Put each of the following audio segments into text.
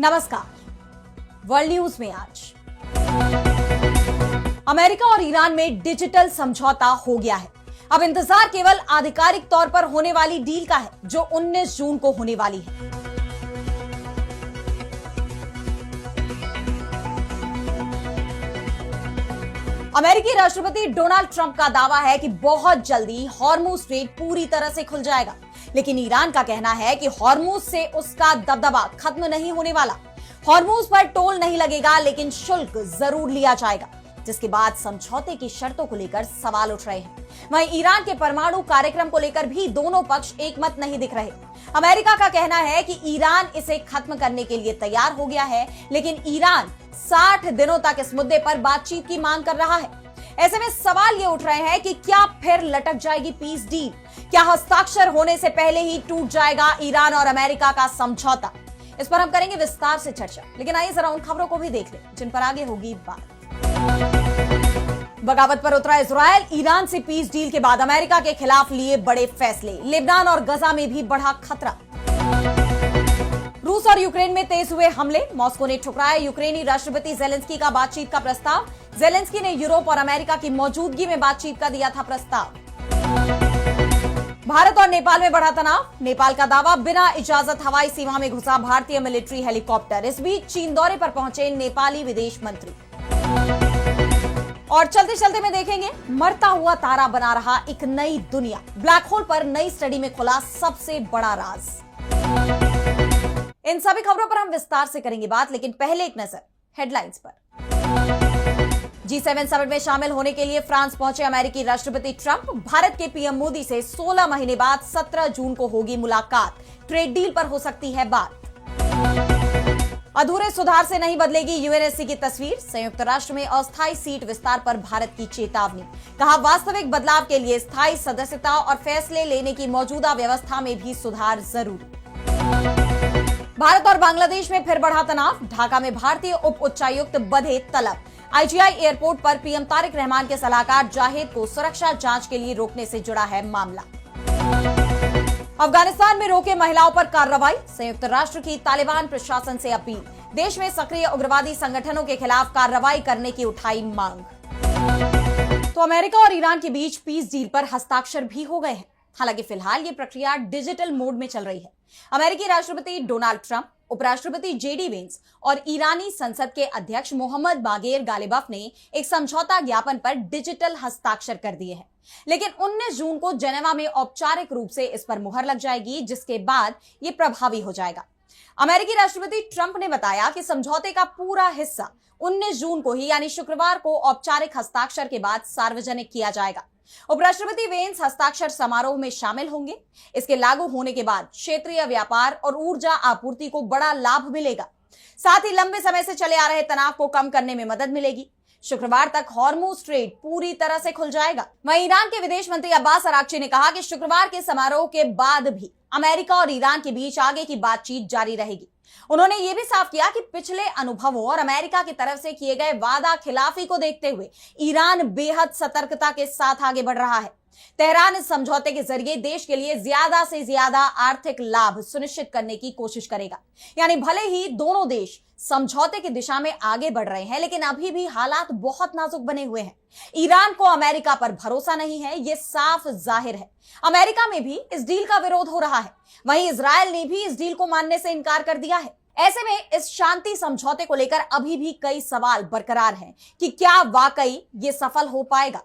नमस्कार। World news में आज अमेरिका और ईरान में डिजिटल समझौता हो गया है। अब इंतजार केवल आधिकारिक तौर पर होने वाली डील का है, जो 19 जून को होने वाली है। अमेरिकी राष्ट्रपति डोनाल्ड ट्रंप का दावा है कि बहुत जल्दी हॉर्मुज स्ट्रेट पूरी तरह से खुल जाएगा, लेकिन ईरान का कहना है कि हॉर्मुज से उसका दबदबा खत्म नहीं होने वाला। हॉर्मुज पर टोल नहीं लगेगा, लेकिन शुल्क जरूर लिया जाएगा, जिसके बाद समझौते की शर्तों को लेकर सवाल उठ रहे हैं। वहीं ईरान के परमाणु कार्यक्रम को लेकर भी दोनों पक्ष एकमत नहीं दिख रहे। अमेरिका का कहना है कि ईरान इसे खत्म करने के लिए तैयार हो गया है, लेकिन ईरान 60 दिनों तक इस मुद्दे पर बातचीत की मांग कर रहा है। ऐसे में सवाल ये उठ रहे हैं कि क्या फिर लटक जाएगी पीस डील? क्या हस्ताक्षर होने से पहले ही टूट जाएगा ईरान और अमेरिका का समझौता? इस पर हम करेंगे विस्तार से चर्चा, लेकिन आइए जरा उन खबरों को भी देख लें जिन पर आगे होगी बात। बगावत पर उतरा इजरायल। ईरान से पीस डील के बाद अमेरिका के खिलाफ लिए बड़े फैसले। लेबनान और गजा में भी बढ़ा खतरा। रूस और यूक्रेन में तेज हुए हमले। मॉस्को ने ठुकराया यूक्रेनी राष्ट्रपति जेलेंस्की का बातचीत का प्रस्ताव। जेलेंस्की ने यूरोप और अमेरिका की मौजूदगी में बातचीत का दिया था प्रस्ताव। भारत और नेपाल में बढ़ा तनाव। नेपाल का दावा, बिना इजाजत हवाई सीमा में घुसा भारतीय मिलिट्री हेलीकॉप्टर। इस बीच चीन दौरे पर पहुंचे नेपाली विदेश मंत्री। और चलते चलते में देखेंगे, मरता हुआ तारा बना रहा एक नई दुनिया। ब्लैक होल पर नई स्टडी में खुला सबसे बड़ा राज। इन सभी खबरों पर हम विस्तार से करेंगे बात, लेकिन पहले एक नजर हेडलाइंस पर। G7 समिट में शामिल होने के लिए फ्रांस पहुंचे अमेरिकी राष्ट्रपति ट्रंप। भारत के पीएम मोदी से 16 महीने बाद 17 जून को होगी मुलाकात। ट्रेड डील पर हो सकती है बात। अधूरे सुधार से नहीं बदलेगी यूएनएससी की तस्वीर। संयुक्त राष्ट्र में अस्थायी सीट विस्तार पर भारत की चेतावनी। कहा, वास्तविक बदलाव के लिए स्थायी सदस्यता और फैसले लेने की मौजूदा व्यवस्था में भी सुधार जरूरी। भारत और बांग्लादेश में फिर बढ़ा तनाव। ढाका में भारतीय उप उच्चायुक्त बधे तलब। आईजीआई एयरपोर्ट पर पीएम तारिक रहमान के सलाहकार जाहिद को सुरक्षा जांच के लिए रोकने से जुड़ा है मामला। अफगानिस्तान में रोके महिलाओं पर कार्रवाई। संयुक्त राष्ट्र की तालिबान प्रशासन से अपील। देश में सक्रिय उग्रवादी संगठनों के खिलाफ कार्रवाई करने की उठाई मांग। तो अमेरिका और ईरान के बीच पीस डील पर हस्ताक्षर भी हो गए हैं। हालांकि फिलहाल ये प्रक्रिया डिजिटल मोड में चल रही है। अमेरिकी राष्ट्रपति डोनाल्ड ट्रंप, उपराष्ट्रपति जेडी वेंस और ईरानी संसद के अध्यक्ष मोहम्मद बागेर गालिबफ ने एक समझौता ज्ञापन पर डिजिटल हस्ताक्षर कर दिए हैं। लेकिन 19 जून को जेनेवा में औपचारिक रूप से इस पर मुहर लग जाएगी, जिसके बाद ये प्रभावी हो जाएगा। अमेरिकी राष्ट्रपति ट्रंप ने बताया कि समझौते का पूरा हिस्सा 19 जून को ही, यानी शुक्रवार को औपचारिक हस्ताक्षर के बाद सार्वजनिक किया जाएगा। उपराष्ट्रपति वेंस हस्ताक्षर समारोह में शामिल होंगे। इसके लागू होने के बाद क्षेत्रीय व्यापार और ऊर्जा आपूर्ति को बड़ा लाभ मिलेगा। साथ ही लंबे समय से चले आ रहे तनाव को कम करने में मदद मिलेगी। शुक्रवार तक हॉर्मुज स्ट्रेट पूरी तरह से खुल जाएगा। वहीं ईरान के विदेश मंत्री अब्बास अराक्ची ने कहा कि शुक्रवार के समारोह के बाद भी अमेरिका और ईरान के बीच आगे की बातचीत जारी रहेगी। उन्होंने ये भी साफ किया कि पिछले अनुभवों और अमेरिका की तरफ से किए गए वादा खिलाफी को देखते हुए ईरान बेहद सतर्कता के साथ आगे बढ़ रहा है। तेहरान इस समझौते के जरिए देश के लिए ज्यादा से ज्यादा आर्थिक लाभ सुनिश्चित करने की कोशिश करेगा। यानी भले ही दोनों देश समझौते की दिशा में आगे बढ़ रहे हैं, लेकिन अभी भी हालात बहुत नाजुक बने हुए हैं। ईरान को अमेरिका पर भरोसा नहीं है, ये साफ जाहिर है। अमेरिका में भी इस डील का विरोध हो रहा है। वहीं इजरायल ने भी इस डील को मानने से इनकार कर दिया है। ऐसे में इस शांति समझौते को लेकर अभी भी कई सवाल बरकरार हैं कि क्या वाकई ये सफल हो पाएगा।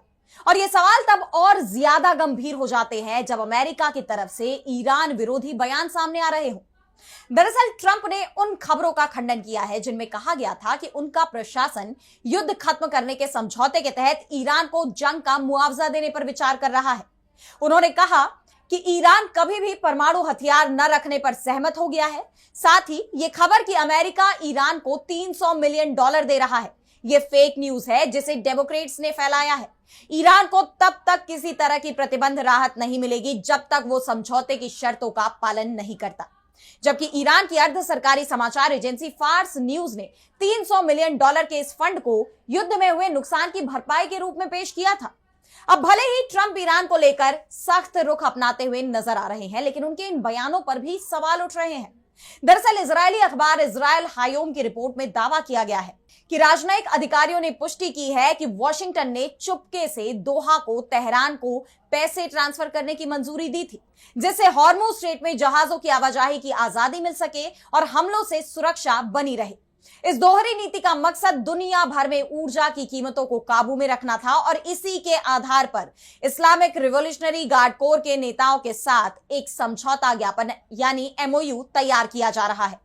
और ये सवाल तब और ज्यादा गंभीर हो जाते हैं जब अमेरिका की तरफ से ईरान विरोधी बयान सामने आ रहे हों। दरअसल ट्रंप ने उन खबरों का खंडन किया है जिनमें कहा गया था कि उनका प्रशासन युद्ध खत्म करने के समझौते के तहत ईरान को जंग का मुआवजा देने पर विचार कर रहा है। उन्होंने कहा कि ईरान कभी भी परमाणु हथियार न रखने पर सहमत हो गया है। साथ ही ये खबर कि अमेरिका ईरान को $300 मिलियन दे रहा है, ये फेक न्यूज है जिसे डेमोक्रेट्स ने फैलाया है। ईरान को तब तक किसी तरह की प्रतिबंध राहत नहीं मिलेगी जब तक वो समझौते की शर्तों का पालन नहीं करता। जबकि ईरान की अर्ध सरकारी समाचार एजेंसी फार्स न्यूज ने $300 मिलियन के इस फंड को युद्ध में हुए नुकसान की भरपाई के रूप में पेश किया था। अब भले ही ट्रंप ईरान को लेकर सख्त रुख अपनाते हुए नजर आ रहे हैं, लेकिन उनके इन बयानों पर भी सवाल उठ रहे हैं। दरअसल इजरायली अखबार इजराइल हायोम की रिपोर्ट में दावा किया गया है कि राजनयिक अधिकारियों ने पुष्टि की है कि वॉशिंगटन ने चुपके से दोहा को तेहरान को पैसे ट्रांसफर करने की मंजूरी दी थी, जिससे हॉर्मुज स्ट्रेट में जहाजों की आवाजाही की आजादी मिल सके और हमलों से सुरक्षा बनी रहे। इस दोहरी नीति का मकसद दुनिया भर में ऊर्जा की कीमतों को काबू में रखना था और इसी के आधार पर इस्लामिक रिवॉल्यूशनरी गार्ड कोर के नेताओं के साथ एक समझौता ज्ञापन यानी MOU तैयार किया जा रहा है।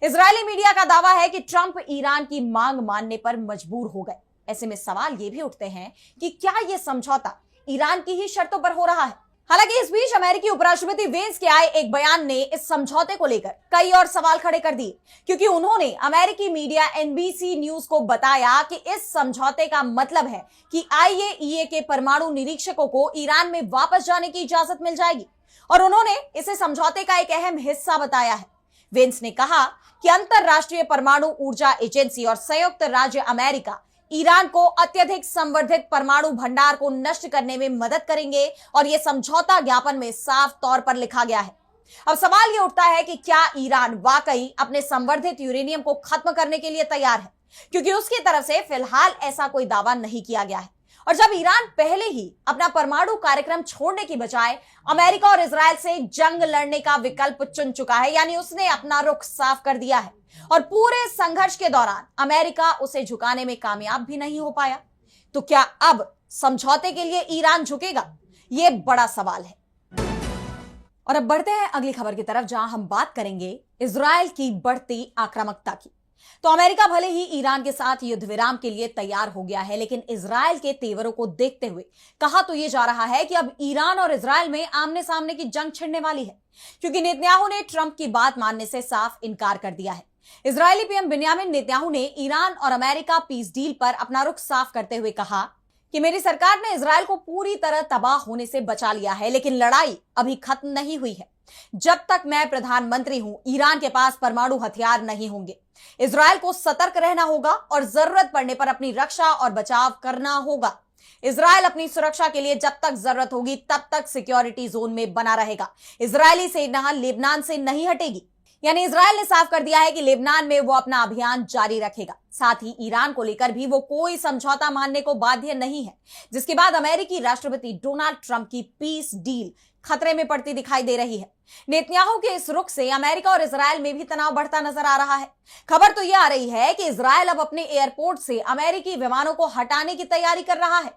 इजरायली मीडिया का दावा है कि ट्रंप ईरान की मांग मानने पर मजबूर हो गए। ऐसे में सवाल ये भी उठते हैं कि क्या यह समझौता ईरान की ही शर्तों पर हो रहा है। हालांकि इस बीच अमेरिकी उपराष्ट्रपति वेंस के आए एक बयान ने इस समझौते को लेकर कई और सवाल खड़े कर दिए, क्योंकि उन्होंने अमेरिकी मीडिया NBC न्यूज को बताया कि इस समझौते का मतलब है कि IAEA के परमाणु निरीक्षकों को ईरान में वापस जाने की इजाजत मिल जाएगी और उन्होंने इसे समझौते का एक अहम हिस्सा बताया है। वेंस ने कहा कि अंतरराष्ट्रीय परमाणु ऊर्जा एजेंसी और संयुक्त राज्य अमेरिका ईरान को अत्यधिक संवर्धित परमाणु भंडार को नष्ट करने में मदद करेंगे और यह समझौता ज्ञापन में साफ तौर पर लिखा गया है। अब सवाल यह उठता है कि क्या ईरान वाकई अपने संवर्धित यूरेनियम को खत्म करने के लिए तैयार है, क्योंकि उसकी तरफ से फिलहाल ऐसा कोई दावा नहीं किया गया है। और जब ईरान पहले ही अपना परमाणु कार्यक्रम छोड़ने की बजाय अमेरिका और इजराइल से जंग लड़ने का विकल्प चुन चुका है, यानी उसने अपना रुख साफ कर दिया है और पूरे संघर्ष के दौरान अमेरिका उसे झुकाने में कामयाब भी नहीं हो पाया, तो क्या अब समझौते के लिए ईरान झुकेगा? यह बड़ा सवाल है। और अब बढ़ते हैं अगली खबर की तरफ, जहां हम बात करेंगे इजराइल की बढ़ती आक्रामकता की। तो अमेरिका भले ही ईरान के साथ युद्ध विराम के लिए तैयार हो गया है, लेकिन इजराइल के तेवरों को देखते हुए कहा तो यह जा रहा है कि अब ईरान और इजराइल में आमने सामने की जंग छिड़ने वाली है, क्योंकि नेतन्याहू ने ट्रंप की बात मानने से साफ इनकार कर दिया है। इजरायली पीएम बिन्यामिन नेतन्याहू ने ईरान और अमेरिका पीस डील पर अपना रुख साफ करते हुए कहा कि मेरी सरकार ने इजराइल को पूरी तरह तबाह होने से बचा लिया है, लेकिन लड़ाई अभी खत्म नहीं हुई है। जब तक मैं प्रधानमंत्री हूं, ईरान के पास परमाणु हथियार नहीं होंगे। इजराइल को सतर्क रहना होगा और जरूरत पड़ने पर अपनी रक्षा और बचाव करना होगा। इजराइल अपनी सुरक्षा के लिए जब तक जरूरत होगी तब तक सिक्योरिटी जोन में बना रहेगा। इजरायली सेना लेबनान से नहीं हटेगी, यानी इजराइल ने साफ कर दिया है कि लेबनान में वो अपना अभियान जारी रखेगा। साथ ही ईरान को लेकर भी वो कोई समझौता मानने को बाध्य नहीं है, जिसके बाद अमेरिकी राष्ट्रपति डोनाल्ड ट्रंप की पीस डील खतरे में पड़ती दिखाई दे रही है। नेतन्याहू के इस रुख से अमेरिका और इजराइल में भी तनाव बढ़ता नजर आ रहा है। खबर तो यह आ रही है कि इजराइल अब अपने एयरपोर्ट से अमेरिकी विमानों को हटाने की तैयारी कर रहा है।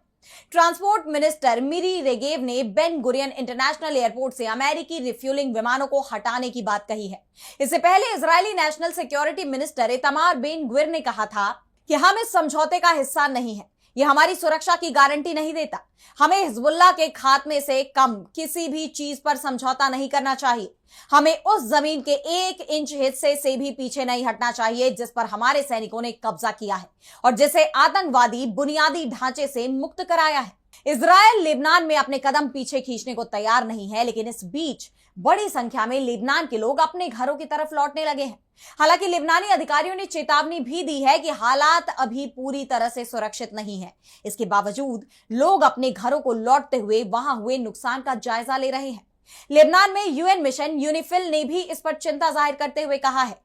ट्रांसपोर्ट मिनिस्टर मिरी रेगेव ने बेन गुरियन इंटरनेशनल एयरपोर्ट से अमेरिकी रिफ्यूलिंग विमानों को हटाने की बात कही है। इससे पहले Israeli national security minister Itamar Ben Gvir ने कहा था कि हम इस समझौते का हिस्सा नहीं है, यह हमारी सुरक्षा की गारंटी नहीं देता। हमें हिजबुल्लाह के खात्मे से कम किसी भी चीज पर समझौता नहीं करना चाहिए। हमें उस जमीन के 1 इंच हिस्से से भी पीछे नहीं हटना चाहिए जिस पर हमारे सैनिकों ने कब्जा किया है और जिसे आतंकवादी बुनियादी ढांचे से मुक्त कराया है। इजराइल लेबनान में अपने कदम पीछे खींचने को तैयार नहीं है, लेकिन इस बीच बड़ी संख्या में लेबनान के लोग अपने घरों की तरफ लौटने लगे हैं। हालांकि लेबनानी अधिकारियों ने चेतावनी भी दी है कि हालात अभी पूरी तरह से सुरक्षित नहीं है। इसके बावजूद लोग अपने घरों को लौटते हुए वहां हुए नुकसान का जायजा ले रहे हैं। लेबनान में यूएन मिशन यूनिफिल ने भी इस पर चिंता जाहिर करते हुए कहा है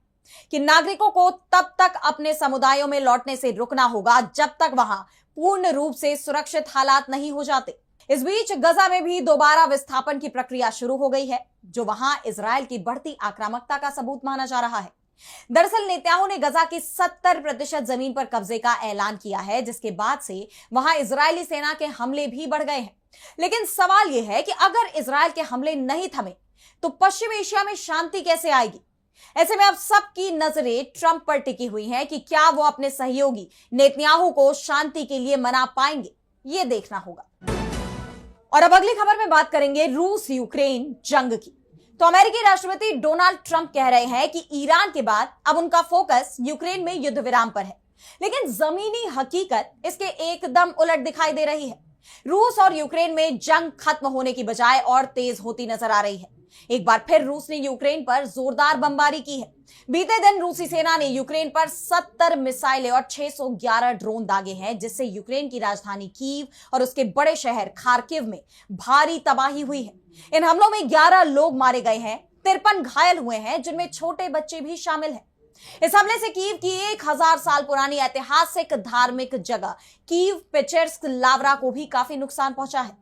कि नागरिकों को तब तक अपने समुदायों में लौटने से रुकना होगा जब तक वहां पूर्ण रूप से सुरक्षित हालात नहीं हो जाते। इस बीच गजा में भी दोबारा विस्थापन की प्रक्रिया शुरू हो गई है, जो वहां इजराइल की बढ़ती आक्रामकता का सबूत माना जा रहा है। दरअसल नेतन्याहू ने गजा की 70% जमीन पर कब्जे का ऐलान किया है, जिसके बाद से वहां इजरायली सेना के हमले भी बढ़ गए हैं। लेकिन सवाल यह है कि अगर इजराइल के हमले नहीं थमे तो पश्चिम एशिया में शांति कैसे आएगी? ऐसे में अब सबकी नजरें ट्रंप पर टिकी हुई हैं कि क्या वो अपने सहयोगी नेतन्याहू को शांति के लिए मना पाएंगे, ये देखना होगा। और अब अगली खबर में बात करेंगे रूस यूक्रेन जंग की। तो अमेरिकी राष्ट्रपति डोनाल्ड ट्रंप कह रहे हैं कि ईरान के बाद अब उनका फोकस यूक्रेन में युद्ध विराम पर है, लेकिन जमीनी हकीकत इसके एकदम उलट दिखाई दे रही है। रूस और यूक्रेन में जंग खत्म होने की बजाय और तेज होती नजर आ रही है। एक बार फिर रूस ने यूक्रेन पर जोरदार बमबारी की है। बीते दिन रूसी सेना ने यूक्रेन पर 70 मिसाइलें और 611 ड्रोन दागे हैं, जिससे यूक्रेन की राजधानी कीव और उसके बड़े शहर खार्किव में भारी तबाही हुई है। इन हमलों में 11 लोग मारे गए हैं, 53 घायल हुए हैं, जिनमें छोटे बच्चे भी शामिल हैं। इस हमले से कीव की 1000 साल पुरानी ऐतिहासिक धार्मिक जगह कीव पेचेर्स्क लावरा को भी काफी नुकसान पहुंचा है।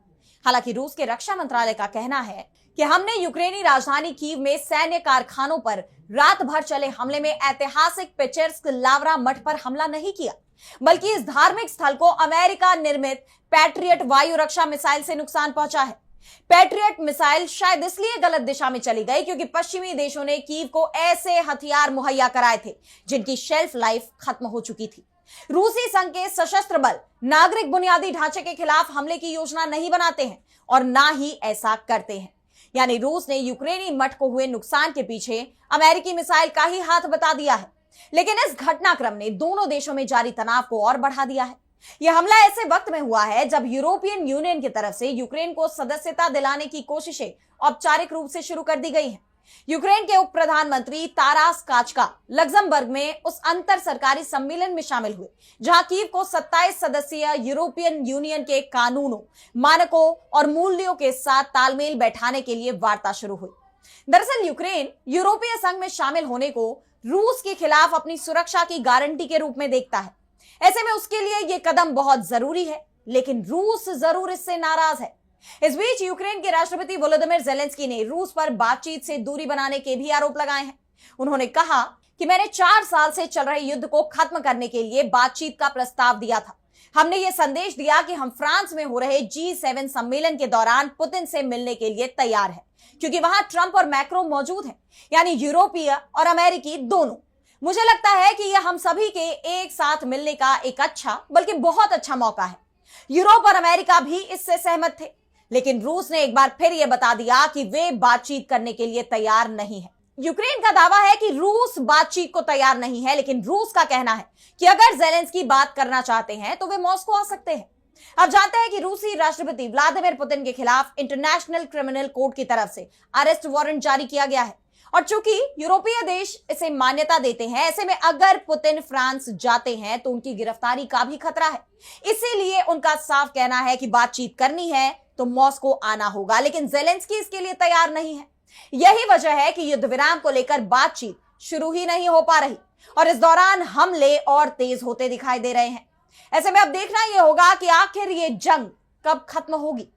हालांकि रूस के रक्षा मंत्रालय का कहना है कि हमने यूक्रेनी राजधानी कीव में सैन्य कारखानों पर रात भर चले हमले में ऐतिहासिक पेचेर्स्क लावरा मठ पर हमला नहीं किया, बल्कि इस धार्मिक स्थल को अमेरिका निर्मित पैट्रियट वायु रक्षा मिसाइल से नुकसान पहुंचा है। पैट्रियट मिसाइल शायद इसलिए गलत दिशा में चली गई क्योंकि पश्चिमी देशों ने कीव को ऐसे हथियार मुहैया कराए थे जिनकी शेल्फ लाइफ खत्म हो चुकी थी। रूसी संघ के सशस्त्र बल नागरिक बुनियादी ढांचे के खिलाफ हमले की योजना नहीं बनाते हैं और ना ही ऐसा करते हैं। यानी रूस ने यूक्रेनी मठ को हुए नुकसान के पीछे अमेरिकी मिसाइल का ही हाथ बता दिया है। लेकिन इस घटनाक्रम ने दोनों देशों में जारी तनाव को और बढ़ा दिया है। यह हमला ऐसे वक्त में हुआ है जब यूरोपियन यूनियन की तरफ से यूक्रेन को सदस्यता दिलाने की कोशिशें औपचारिक रूप से शुरू कर दी गई हैं। यूक्रेन के उप प्रधानमंत्री तारास काचका लग्जमबर्ग में उस अंतर सरकारी सम्मेलन में शामिल हुए जहां कीव को 27 सदस्यीय यूरोपियन यूनियन के कानूनों, मानकों और मूल्यों के साथ तालमेल बैठाने के लिए वार्ता शुरू हुई। दरअसल यूक्रेन यूरोपीय संघ में शामिल होने को रूस के खिलाफ अपनी सुरक्षा की गारंटी के रूप में देखता है। ऐसे में उसके लिए यह कदम बहुत जरूरी है, लेकिन रूस जरूर इससे नाराज है। इस बीच यूक्रेन के राष्ट्रपति वोलोदिमीर ज़ेलेंस्की ने रूस पर बातचीत से दूरी बनाने के भी आरोप लगाए हैं। उन्होंने कहा कि मैंने 4 साल से चल रहे युद्ध को खत्म करने के लिए बातचीत का प्रस्ताव दिया था। हमने ये संदेश दिया कि हम फ्रांस में हो रहे G7 सम्मेलन के दौरान पुतिन से मिलने के लिए तैयार हैं, क्योंकि वहां ट्रंप और मैक्रो मौजूद हैं, यानी यूरोपीय और अमेरिकी दोनों। मुझे लगता है कि यह हम सभी के एक साथ मिलने का एक अच्छा, बल्कि बहुत अच्छा मौका है। यूरोप और अमेरिका भी इससे सहमत थे, लेकिन रूस ने एक बार फिर यह बता दिया कि वे बातचीत करने के लिए तैयार नहीं है। यूक्रेन का दावा है कि रूस बातचीत को तैयार नहीं है, लेकिन रूस का कहना है कि अगर ज़ेलेंस्की बात करना चाहते हैं तो वे मॉस्को आ सकते हैं। अब जानते हैं कि रूसी राष्ट्रपति व्लादिमीर पुतिन के खिलाफ इंटरनेशनल क्रिमिनल कोर्ट की तरफ से अरेस्ट वारंट जारी किया गया है और चूंकि यूरोपीय देश इसे मान्यता देते हैं, ऐसे में अगर पुतिन फ्रांस जाते हैं तो उनकी गिरफ्तारी का भी खतरा है। इसीलिए उनका साफ कहना है कि बातचीत करनी है तो मॉस्को आना होगा, लेकिन ज़ेलेंस्की इसके लिए तैयार नहीं है। यही वजह है कि युद्ध विराम को लेकर बातचीत शुरू ही नहीं हो पा रही और इस दौरान हमले और तेज होते दिखाई दे रहे हैं। ऐसे में अब देखना यह होगा कि आखिर ये जंग कब खत्म होगी।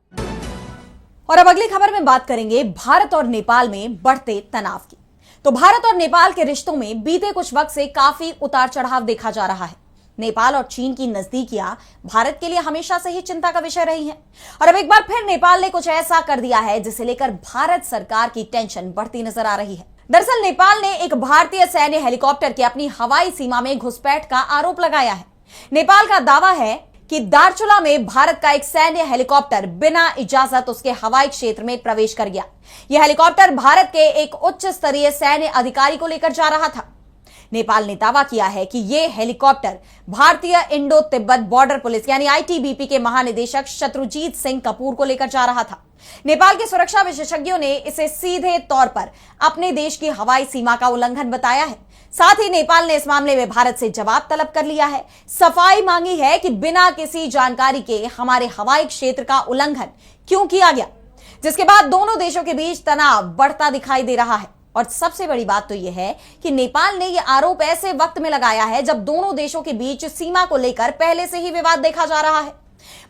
और अब अगली खबर में बात करेंगे भारत और नेपाल में बढ़ते तनाव की। तो भारत और नेपाल के रिश्तों में बीते कुछ वक्त से काफी उतार चढ़ाव देखा जा रहा है। नेपाल और चीन की नजदीकियां भारत के लिए हमेशा से ही चिंता का विषय रही हैं और अब एक बार फिर नेपाल ने कुछ ऐसा कर दिया है जिसे लेकर भारत सरकार की टेंशन बढ़ती नजर आ रही है। दरअसल नेपाल ने एक भारतीय सैन्य हेलीकॉप्टर के अपनी हवाई सीमा में घुसपैठ का आरोप लगाया है। नेपाल का दावा है कि दार्चुला में भारत का एक सैन्य हेलीकॉप्टर बिना इजाजत उसके हवाई क्षेत्र में प्रवेश कर गया। यह हेलीकॉप्टर भारत के एक उच्च स्तरीय सैन्य अधिकारी को लेकर जा रहा था। नेपाल ने दावा किया है कि यह हेलीकॉप्टर भारतीय इंडो तिब्बत बॉर्डर पुलिस यानी आईटीबीपी के महानिदेशक शत्रुजीत सिंह कपूर को लेकर जा रहा था। नेपाल के सुरक्षा विशेषज्ञों ने इसे सीधे तौर पर अपने देश की हवाई सीमा का उल्लंघन बताया है। साथ ही नेपाल ने इस मामले में भारत से जवाब तलब कर लिया है, सफाई मांगी है कि बिना किसी जानकारी के हमारे हवाई क्षेत्र का उल्लंघन क्यों किया गया, जिसके बाद दोनों देशों के बीच तनाव बढ़ता दिखाई दे रहा है। और सबसे बड़ी बात तो यह है कि नेपाल ने यह आरोप ऐसे वक्त में लगाया है जब दोनों देशों के बीच सीमा को लेकर पहले से ही विवाद देखा जा रहा है।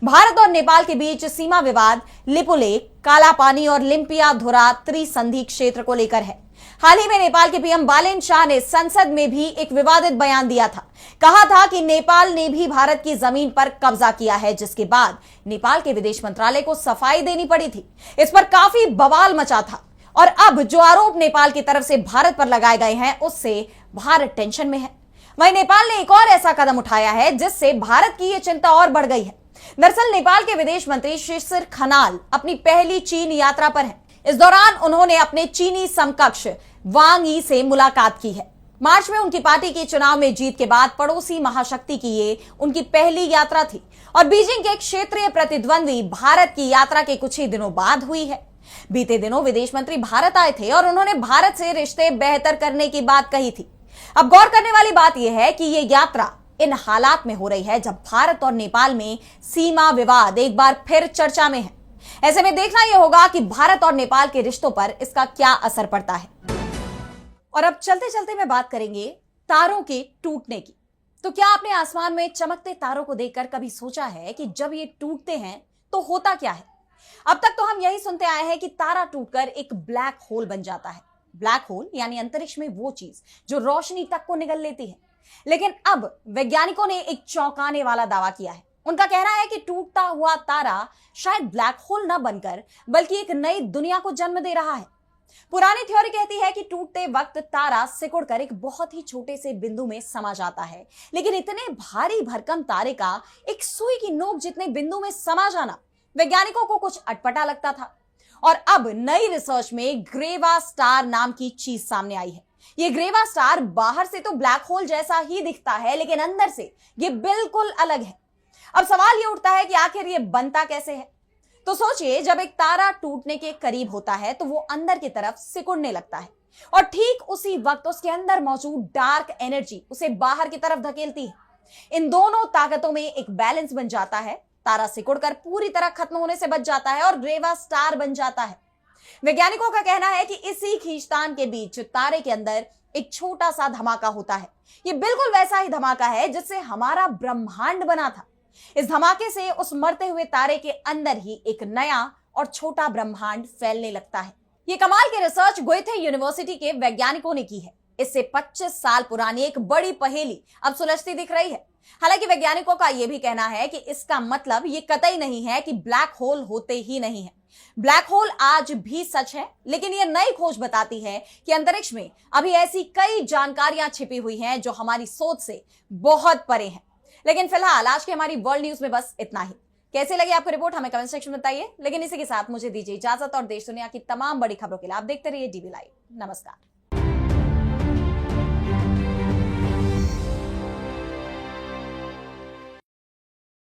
भारत और नेपाल के बीच सीमा विवाद लिपुलेक, कालापानी और लिम्पियाधुरा त्रिसंधि क्षेत्र को लेकर है। हाल ही में नेपाल के पीएम बालेन शाह ने संसद में भी एक विवादित बयान दिया था। कहा था कि नेपाल ने भी भारत की जमीन पर कब्जा किया है, जिसके बाद नेपाल के विदेश मंत्रालय को सफाई देनी पड़ी थी। इस पर काफी बवाल मचा था और अब जो आरोप नेपाल की तरफ से भारत पर लगाए गए हैं उससे भारत टेंशन में है। वहीं नेपाल ने एक और ऐसा कदम उठाया है जिससे भारत की यह चिंता और बढ़ गई है। दरअसल नेपाल के विदेश मंत्री शिशिर खनाल अपनी पहली चीन यात्रा पर हैं। इस दौरान उन्होंने अपने चीनी समकक्ष वांग यी से मुलाकात की है। मार्च में उनकी पार्टी की चुनाव में जीत के बाद पड़ोसी महाशक्ति की ये उनकी पहली यात्रा थी और बीजिंग के क्षेत्रीय प्रतिद्वंदी भारत की यात्रा के कुछ ही दिनों बाद हुई है। बीते दिनों विदेश मंत्री भारत आए थे और उन्होंने भारत से रिश्ते बेहतर करने की बात कही थी। अब गौर करने वाली बात यह है कि यह यात्रा इन हालात में हो रही है जब भारत और नेपाल में सीमा विवाद एक बार फिर चर्चा में है। ऐसे में देखना यह होगा कि भारत और नेपाल के रिश्तों पर इसका क्या असर पड़ता है। और अब चलते चलते मैं बात करेंगे तारों के टूटने की। तो क्या आपने आसमान में चमकते तारों को देखकर कभी सोचा है कि जब ये टूटते हैं तो होता क्या है? अब तक तो हम यही सुनते आए हैं कि तारा टूटकर एक ब्लैक होल बन जाता है। ब्लैक होल यानी अंतरिक्ष में वो चीज जो रोशनी तक को निगल लेती है। लेकिन अब वैज्ञानिकों ने एक चौंकाने वाला दावा किया है। उनका कहना है कि टूटता हुआ तारा शायद ब्लैक होल न बनकर बल्कि एक नई दुनिया को जन्म दे रहा है। पुरानी थ्योरी कहती है कि टूटते वक्त तारा सिकुड़कर एक बहुत ही छोटे से बिंदु में समा जाता है, लेकिन इतने भारी भरकम तारे का एक सुई की नोक जितने बिंदु में समा जाना वैज्ञानिकों को कुछ अटपटा लगता था। और अब नई रिसर्च में ग्रेवा स्टार नाम की चीज सामने आई है। ये ग्रेवा स्टार बाहर से तो ब्लैक होल जैसा ही दिखता है, लेकिन अंदर से ये बिल्कुल अलग है। अब सवाल ये उठता है कि आखिर ये बनता कैसे है? तो सोचिए, जब एक तारा टूटने के करीब होता है तो वो अंदर की तरफ सिकुड़ने लगता है और ठीक उसी वक्त उसके अंदर मौजूद डार्क एनर्जी उसे बाहर की तरफ धकेलती है। इन दोनों ताकतों में एक बैलेंस बन जाता है। तारा सिकुड़कर पूरी तरह खत्म होने से बच जाता है और ग्रेवा स्टार बन जाता है। वैज्ञानिकों का कहना है कि इसी खींचतान के बीच तारे के अंदर एक छोटा सा धमाका होता है। ये बिल्कुल वैसा ही धमाका है जिससे हमारा ब्रह्मांड बना था। इस धमाके से उस मरते हुए तारे के अंदर ही एक नया और छोटा ब्रह्मांड फैलने लगता है। ये कमाल की रिसर्च गोएथे यूनिवर्सिटी के वैज्ञानिकों ने की है। इससे 25 साल पुरानी एक बड़ी पहेली अब सुलझती दिख रही है। हालांकि वैज्ञानिकों का यह भी कहना है कि इसका मतलब ये कतई नहीं है कि ब्लैक होल होते ही नहीं है। ब्लैक होल आज भी सच है, लेकिन यह नई खोज बताती है कि अंतरिक्ष में अभी ऐसी कई जानकारियां छिपी हुई हैं जो हमारी सोच से बहुत परे हैं। लेकिन फिलहाल आज की हमारी वर्ल्ड न्यूज में बस इतना ही। कैसे लगी आपको रिपोर्ट हमें कमेंट सेक्शन में बताइए। लेकिन इसी के साथ मुझे दीजिए इजाजत और देश दुनिया की तमाम बड़ी खबरों के लिए आप देखते रहिए डीबी लाइव। नमस्कार।